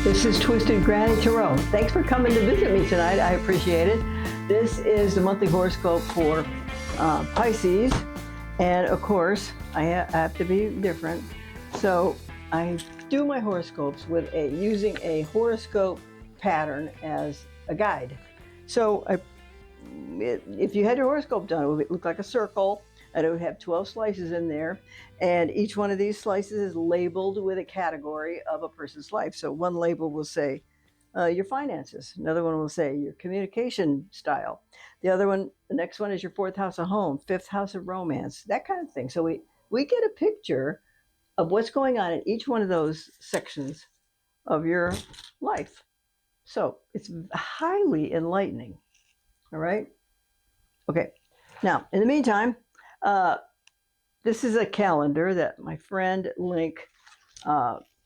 This is Twisted Granny Tarot. Thanks for coming to visit me tonight. I appreciate it. This is the monthly horoscope for Pisces. And of course, I have to be different. So I do my horoscopes with using a horoscope pattern as a guide. So if you had your horoscope done, it would look like a circle, and it would have 12 slices in there, and each one of these slices is labeled with a category of a person's life. So one label will say your finances, another one will say your communication style, the next one is your fourth house of home, fifth house of romance, that kind of thing. So we get a picture of what's going on in each one of those sections of your life. So it's highly enlightening. All right. Okay. Now, in the meantime, this is a calendar that my friend Link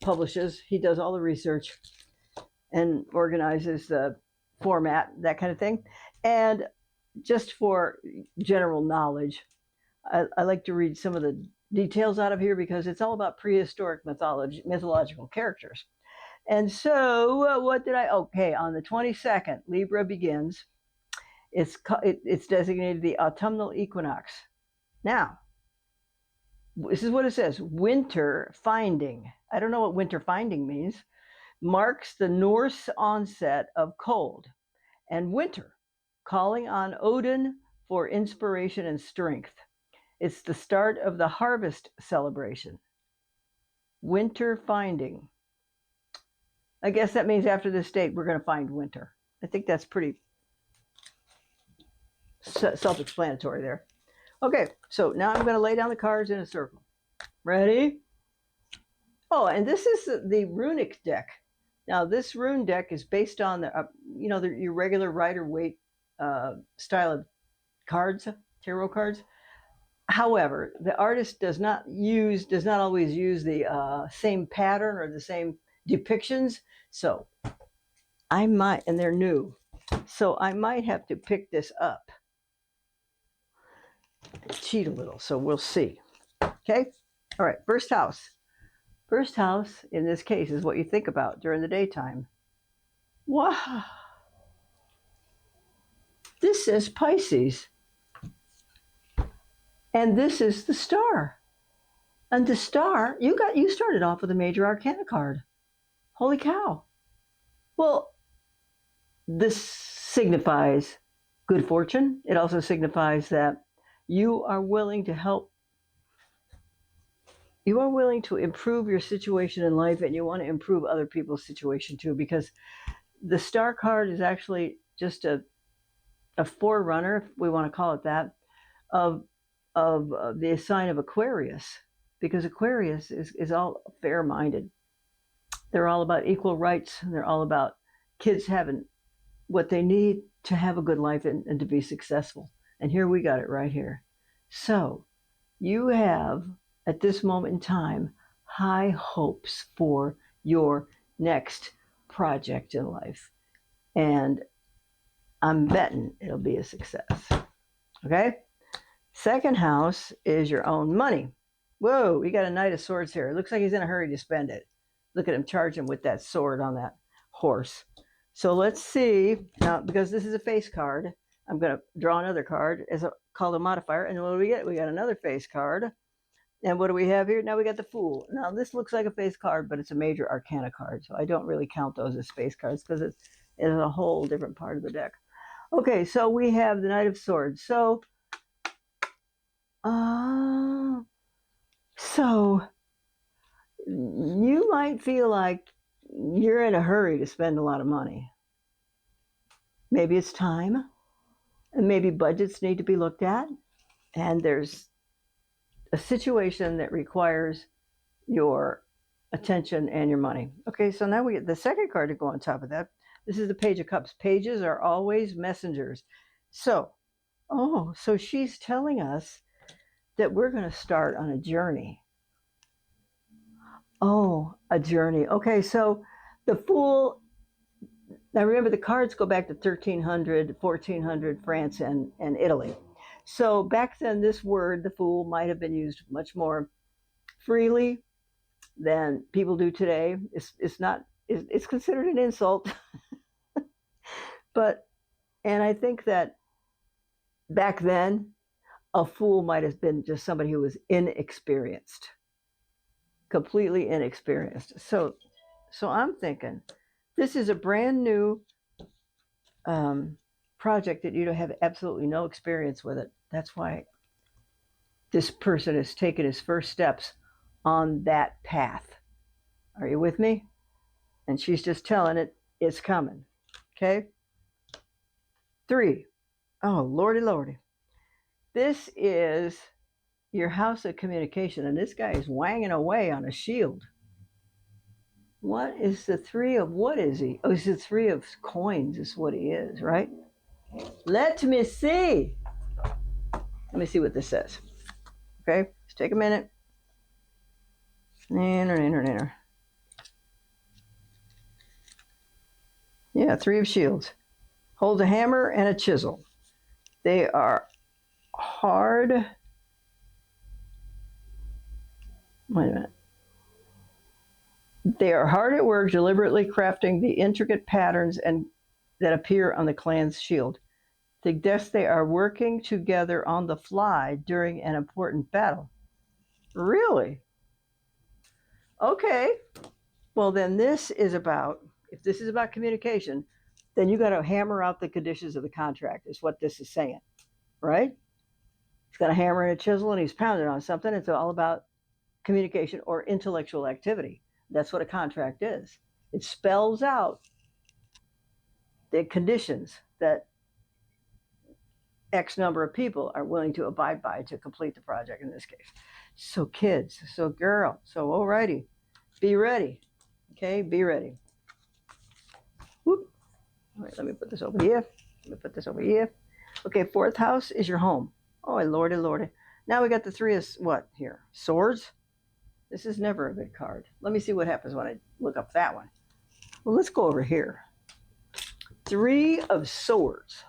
publishes. He does all the research and organizes the format, that kind of thing. And just for general knowledge, I like to read some of the details out of here because it's all about prehistoric mythological characters. And so what did okay, on the 22nd, Libra begins. It's designated the autumnal equinox. Now, this is what it says: winter finding. I don't know what winter finding means. Marks the Norse onset of cold and winter, calling on Odin for inspiration and strength. It's the start of the harvest celebration. Winter finding. I guess that means after this date, we're going to find winter. I think that's pretty self-explanatory there. Okay, so now I'm going to lay down the cards in a circle. Ready? Oh, and this is the runic deck. Now, this rune deck is based on your regular Rider-Waite style of cards, tarot cards. However, the artist does not always use the same pattern or the same depictions. So I might, and they're new, so I might have to pick this up. Cheat a little, so we'll see. Okay? All right, first house. First house, in this case, is what you think about during the daytime. Wow. This says Pisces. And this is the star. And the star, you started off with a major arcana card. Holy cow. Well, this signifies good fortune. It also signifies that you are willing to help. You are willing to improve your situation in life, and you want to improve other people's situation too, because the star card is actually just a forerunner, if we want to call it that, of the sign of Aquarius, because Aquarius is all fair-minded. They're all about equal rights, and they're all about kids having what they need to have a good life and to be successful. And here we got it right here. So you have, at this moment in time, high hopes for your next project in life. And I'm betting it'll be a success. Okay? Second house is your own money. Whoa, we got a Knight of Swords here. It looks like he's in a hurry to spend it. Look at him charging with that sword on that horse. So let's see. Now, because this is a face card, I'm going to draw another card called a modifier. And what do we get? We got another face card. And what do we have here? Now we got the Fool. Now this looks like a face card, but it's a major arcana card. So I don't really count those as face cards because it's a whole different part of the deck. Okay, so we have the Knight of Swords. So you might feel like you're in a hurry to spend a lot of money. Maybe it's time, and maybe budgets need to be looked at, and there's a situation that requires your attention and your money. Okay, so now we get the second card to go on top of that. This is the Page of Cups. Pages are always messengers. So she's telling us that we're going to start on a journey. Oh, a journey. Okay, so the Fool, now remember the cards go back to 1300, 1400, France and Italy. So back then, this word, the Fool, might have been used much more freely than people do today. It's not it's considered an insult. But, and I think that back then, a fool might have been just somebody who was inexperienced, completely inexperienced. So I'm thinking this is a brand new project that you have absolutely no experience with it. That's why this person has taken his first steps on that path. Are you with me? And she's just telling it it's coming. Okay? 3. Oh, lordy, lordy. This is your house of communication, and this guy is wanging away on a shield. What is the 3 of, what is he? Oh, he's the 3 of coins is what he is, right? Let me see. Let me see what this says. Okay, let's take a minute. Yeah, 3 of shields. Holds a hammer and a chisel. They are hard. Wait a minute. They are hard at work deliberately crafting the intricate patterns and that appear on the clan's shield. Suggests they are working together on the fly during an important battle. Really? Okay. Well, then this is about, if this is about communication, then you got to hammer out the conditions of the contract, is what this is saying, right? He's got a hammer and a chisel and he's pounding on something. It's all about communication or intellectual activity. That's what a contract is. It spells out the conditions that X number of people are willing to abide by to complete the project in this case. So kids, so girl, so alrighty, be ready. Okay, be ready. Whoop. All right, let me put this over here. Let me put this over here. Okay, 4th house is your home. Oh, lordy, lordy. Now we got the 3 of what here? Swords? This is never a good card. Let me see what happens when I look up that one. Well, let's go over here. 3 of swords.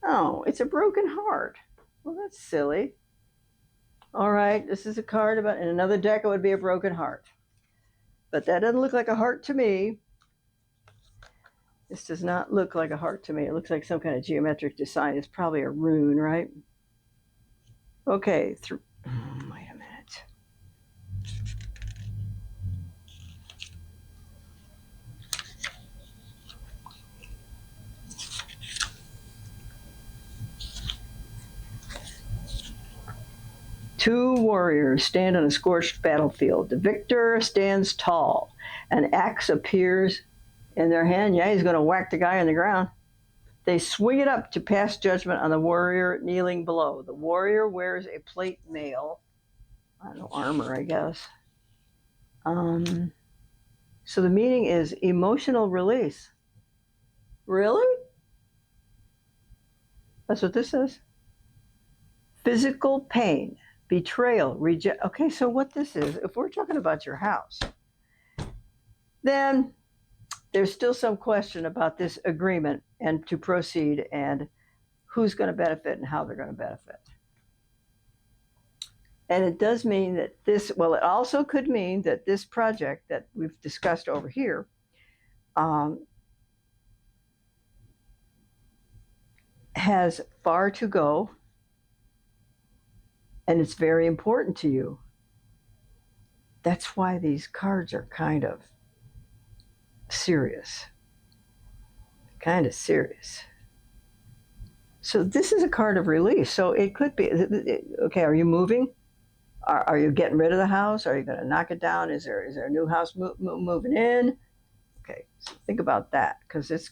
Oh, it's a broken heart. Well, that's silly. All right, this is a card about, in another deck it would be a broken heart. But that doesn't look like a heart to me. This does not look like a heart to me. It looks like some kind of geometric design. It's probably a rune, right? Okay, wait a minute. Two warriors stand on a scorched battlefield. The victor stands tall. An axe appears in their hand. Yeah, he's going to whack the guy on the ground. They swing it up to pass judgment on the warrior kneeling below. The warrior wears a plate mail. I don't know, armor, I guess. So the meaning is emotional release. Really? That's what this says. Physical pain, betrayal, reject. Okay, so what this is, if we're talking about your house, then there's still some question about this agreement and to proceed and who's going to benefit and how they're going to benefit. And it does mean that this, well, it also could mean that this project that we've discussed over here has far to go and it's very important to you. That's why these cards are kind of serious. Kind of serious. So this is a card of release. So it could be, okay, are you moving? Are you getting rid of the house? Are you going to knock it down? Is there a new house moving in? Okay, so think about that because it's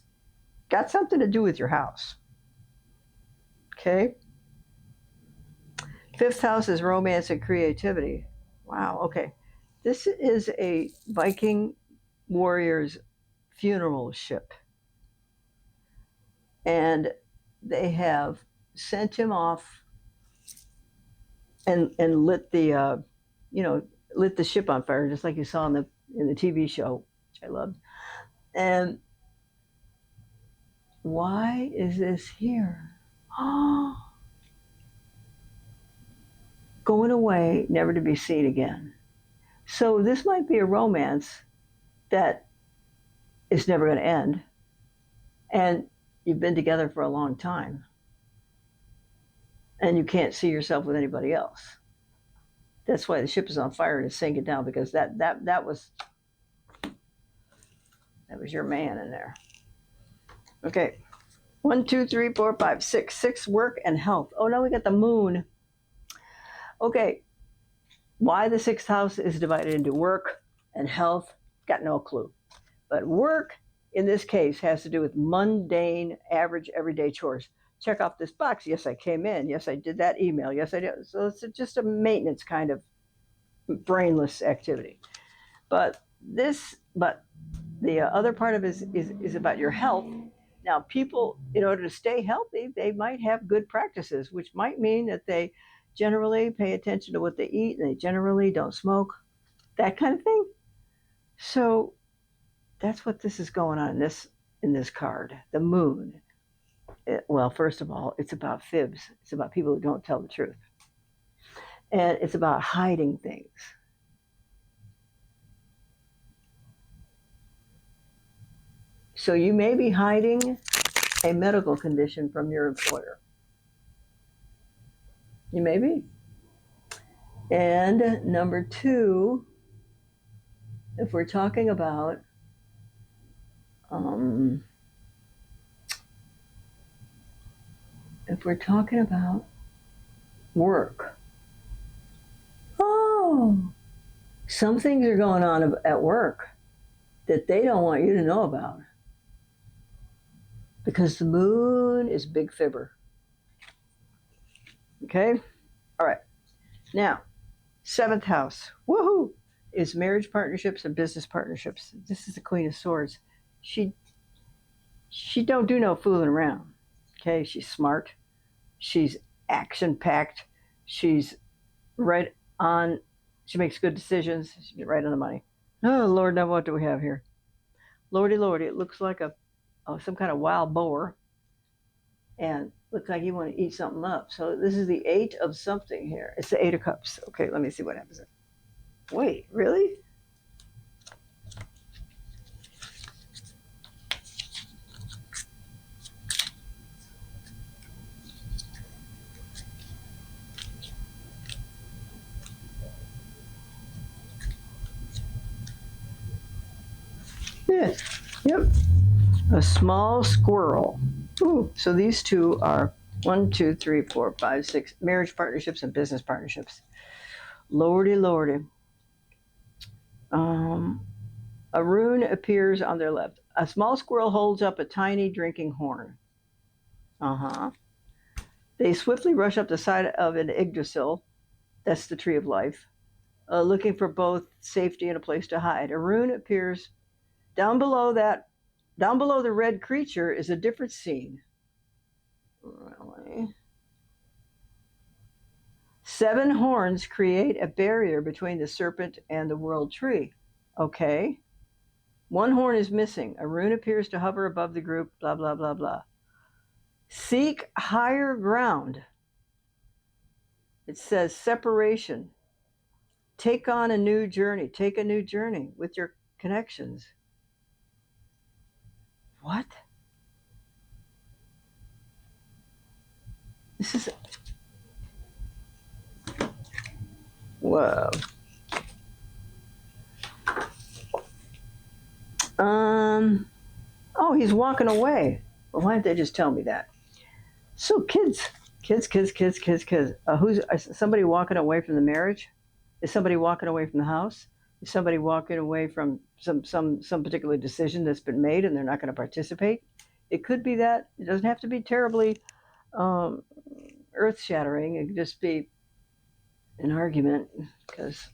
got something to do with your house. Okay. 5th house is romance and creativity. Wow, okay. This is a Viking warrior's funeral ship. And they have sent him off and lit the lit the ship on fire, just like you saw in the TV show, which I loved. And why is this here? Going away, never to be seen again. So this might be a romance that it's never going to end, and you've been together for a long time, and you can't see yourself with anybody else. That's why the ship is on fire and it's sinking down, because that was your man in there. Okay. 1, 2, 3, 4, 5, 6. 6, work and health. Oh, now we got the moon. Okay. Why the sixth house is divided into work and health, got no clue. But work, in this case, has to do with mundane, average, everyday chores. Check off this box. Yes, I came in. Yes, I did that email. Yes, I did. So it's just a maintenance kind of brainless activity. But the other part of it is about your health. Now, people, in order to stay healthy, they might have good practices, which might mean that they generally pay attention to what they eat, and they generally don't smoke, that kind of thing. So that's what this is going on in this card, the moon. Well, first of all, it's about fibs. It's about people who don't tell the truth, and it's about hiding things. So you may be hiding a medical condition from your employer. You may be. And number 2, if we're talking about work, some things are going on at work that they don't want you to know about, because the moon is big fibber. Okay? All right. Now, 7th house, woohoo, is marriage partnerships and business partnerships. This is the Queen of Swords. She don't do no fooling around. Okay? She's smart. She's action-packed. She's right on. She makes good decisions. She's right on the money. Oh, Lord, now what do we have here? Lordy, Lordy, it looks like some kind of wild boar, and looks like you want to eat something up. So this is the 8 of something here. It's the 8 of Cups. Okay, let me see what happens. Wait, really? Yeah. Yep. A small squirrel. Ooh, so these two are 1, 2, 3, 4, 5, 6 marriage partnerships and business partnerships. Lordy, Lordy. A rune appears on their left. A small squirrel holds up a tiny drinking horn. They swiftly rush up the side of an Yggdrasil, that's the tree of life, looking for both safety and a place to hide. A rune appears down below the red creature is a different scene. Really? 7 horns create a barrier between the serpent and the world tree. Okay. 1 horn is missing. A rune appears to hover above the group, blah, blah, blah, blah. Seek higher ground. It says separation. Take on a new journey. Take a new journey with your connections. What? This is. Whoa. Oh, he's walking away. Well, why didn't they just tell me that? So kids. Who's somebody walking away from the marriage? Is somebody walking away from the house? Is somebody walking away from some particular decision that's been made and they're not going to participate? It could be that. It doesn't have to be terribly earth-shattering. It could just be an argument, because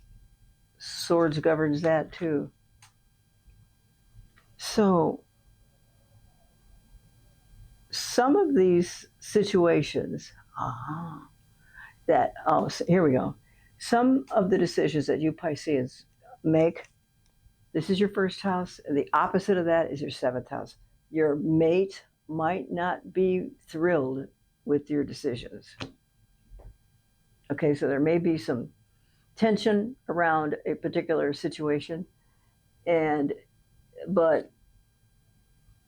swords governs that too. So some of these situations so here we go. Some of the decisions that you Pisceans make, this is your 1st house, and the opposite of that is your 7th house. Your mate might not be thrilled with your decisions. Okay, so there may be some tension around a particular situation, and but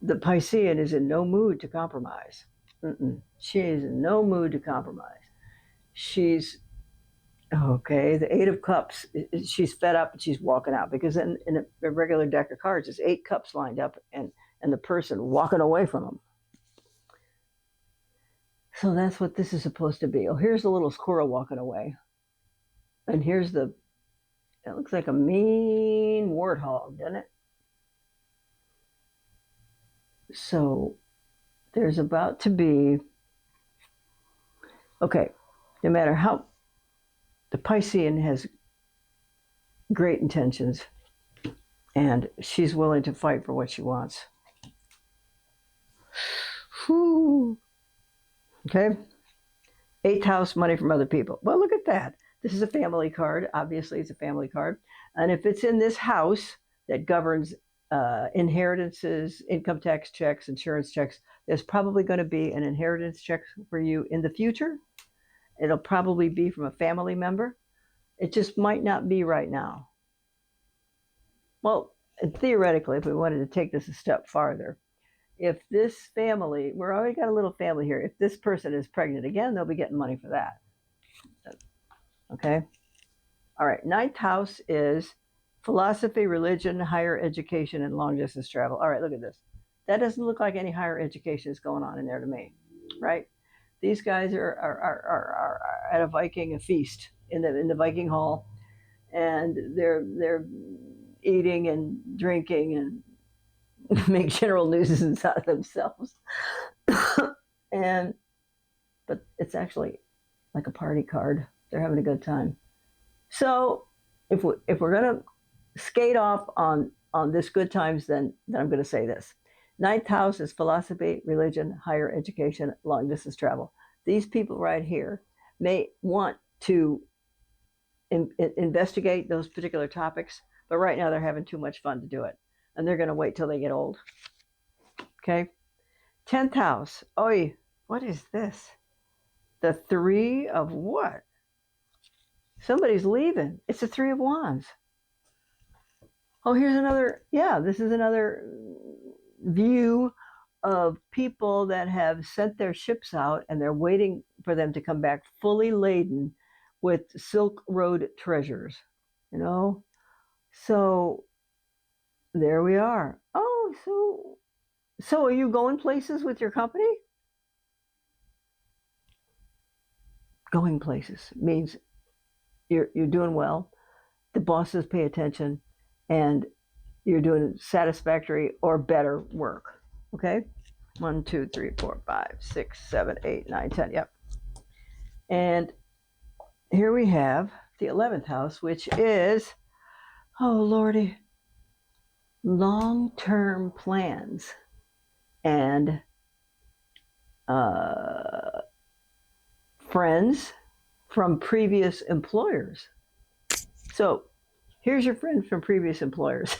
the Piscean is in no mood to compromise. She is in no mood to compromise. She's okay. The Eight of Cups. She's fed up and she's walking out because in a regular deck of cards, there's 8 cups lined up and the person walking away from them. So that's what this is supposed to be. Oh, here's the little squirrel walking away, and here's the. It looks like a mean warthog, doesn't it? So there's about to be. Okay, no matter how the Piscean has great intentions and she's willing to fight for what she wants. Whew. Okay. 8th house, money from other people. Well, look at that. This is a family card. Obviously, it's a family card. And if it's in this house that governs inheritances, income tax checks, insurance checks, there's probably going to be an inheritance check for you in the future. It'll probably be from a family member. It just might not be right now. Well, theoretically, if we wanted to take this a step farther, if this family, we're already got a little family here, if this person is pregnant again, they'll be getting money for that. Okay? All right, 9th house is philosophy, religion, higher education, and long distance travel. All right, look at this. That doesn't look like any higher education is going on in there to me, right? These guys are at a Viking feast in the Viking hall, and they're eating and drinking and make general nuisance out of themselves. But it's actually like a party card. They're having a good time. So if we're gonna skate off on this good times, then I'm gonna say this. 9th house is philosophy, religion, higher education, long distance travel. These people right here may want to investigate those particular topics, but right now they're having too much fun to do it, and they're going to wait till they get old. Okay. 10th house. Oi, what is this? The 3 of what? Somebody's leaving. It's the 3 of Wands. Oh, here's another. Yeah, this is another view of people that have sent their ships out and they're waiting for them to come back fully laden with Silk Road treasures, you know? So there we are. Oh, so are you going places with your company? Going places means you're doing well. The bosses pay attention, and you're doing satisfactory or better work. Okay, 1, 2, 3, 4, 5, 6, 7, 8, 9, 10. Yep. And here we have the 11th house, which is, oh lordy, long-term plans and friends from previous employers. So here's your friend from previous employers.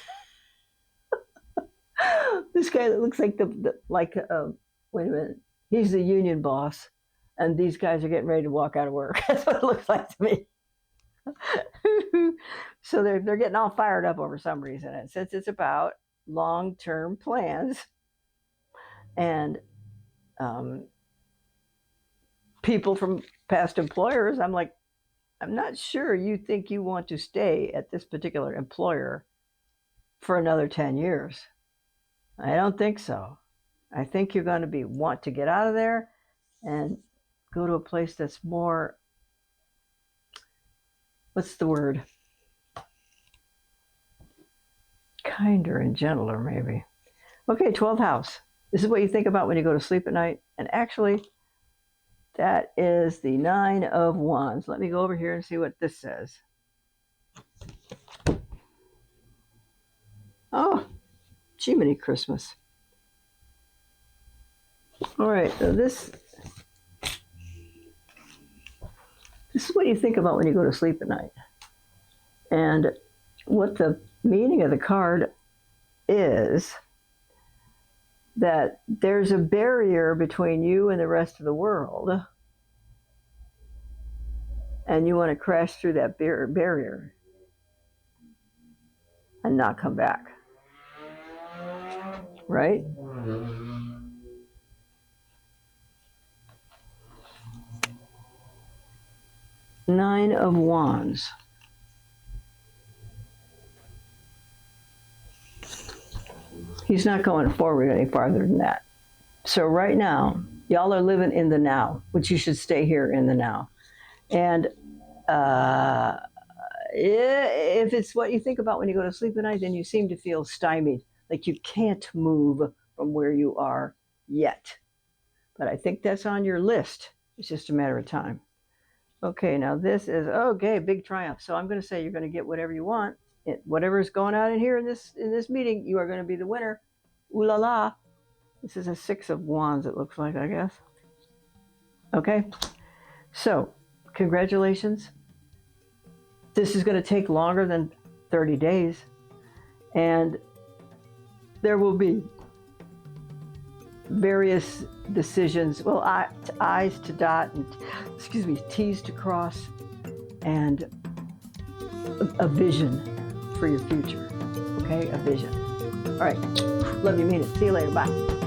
This guy that looks like wait a minute, he's the union boss, and these guys are getting ready to walk out of work. That's what it looks like to me. So they're getting all fired up over some reason, and since it's about long-term plans and people from past employers, I'm like, I'm not sure you think you want to stay at this particular employer for another 10 years. I don't think so. I think you're going to want to get out of there and go to a place that's more, what's the word? Kinder and gentler, maybe. Okay, 12th house. This is what you think about when you go to sleep at night. And actually, that is the 9 of Wands. Let me go over here and see what this says. Oh, Jiminy Christmas. All right, so this is what you think about when you go to sleep at night. And what the meaning of the card is that there's a barrier between you and the rest of the world, and you want to crash through that barrier and not come back. right? Nine of Wands. He's not going forward any farther than that. So right now, y'all are living in the now, which you should stay here in the now. And if it's what you think about when you go to sleep at night, then you seem to feel stymied, like you can't move from where you are yet. But I think that's on your list. It's just a matter of time. Okay, now this is, okay, big triumph. So I'm going to say you're going to get whatever you want. Whatever's going on in here in this meeting, you are going to be the winner. Ooh la la. This is a 6 of Wands, it looks like, I guess. Okay, so congratulations. This is going to take longer than 30 days, and there will be various decisions, well, I's to dot, and T's to cross, and a vision for your future. Okay, a vision. All right, love you, mean it. See you later. Bye.